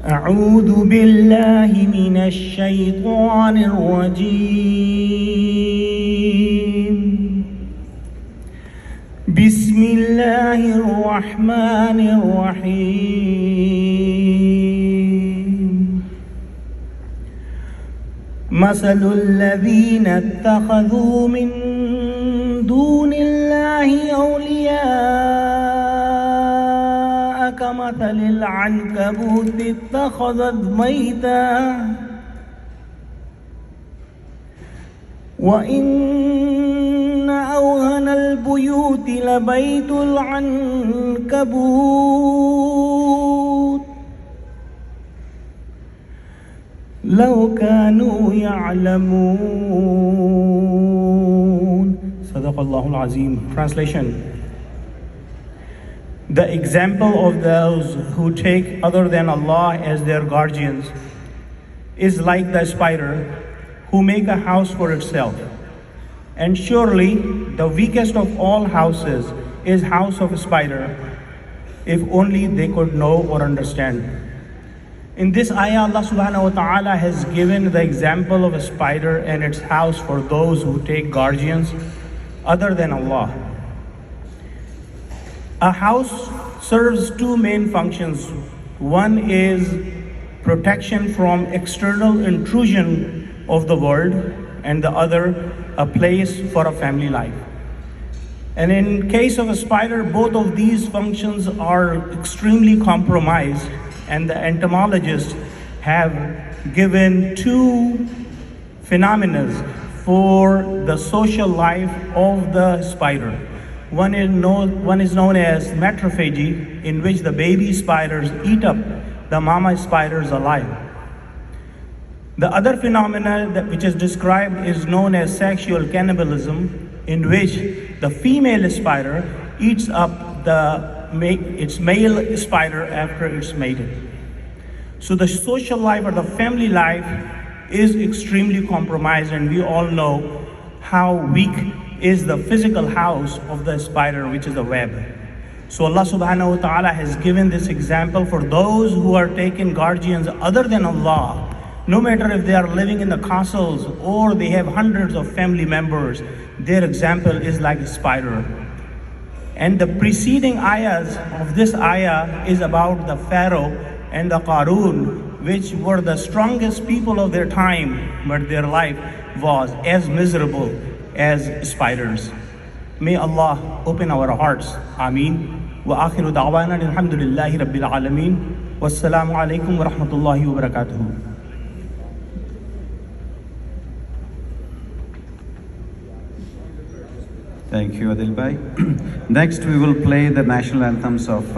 أعوذ بالله من الشيطان الرجيم. بسم الله الرحمن الرحيم. مثل الذين اتخذوا من دون الله أولياء كمثل العنكبوت اتخذت بيتا وإن أوهن البيوت لبيت العنكبوت لو كانوا يعلمون. صدق الله العظيم. Translation: the example of those who take other than Allah as their guardians is like the spider who make a house for itself. And surely the weakest of all houses is house of a spider, if only they could know or understand. In this ayah, Allah subhanahu wa ta'ala has given the example of a spider and its house for those who take guardians other than Allah. A house serves two main functions. One is protection from external intrusion of the world, and the other a place for a family life. And in case of a spider, both of these functions are extremely compromised, and the entomologists have given two phenomena for the social life of the spider. One is known as metrophagy, in which the baby spiders eat up the mama spiders alive. The other phenomena which is described is known as sexual cannibalism, in which the female spider eats up its male spider after it's mated. So the social life or the family life is extremely compromised, and we all know how weak is the physical house of the spider, which is the web. So Allah subhanahu wa ta'ala has given this example for those who are taking guardians other than Allah. No matter if they are living in the castles or they have hundreds of family members, their example is like a spider. And the preceding ayahs of this ayah is about the Pharaoh and the Qarun, which were the strongest people of their time, but their life was as miserable as spiders. May Allah open our hearts. Ameen. Wa akhiru da'wana alhamdulillahi rabbil alameen. Wassalamu alaikum wa rahmatullahi wa barakatuhu. Thank you, Adil Bhai. Next, we will play the national anthems of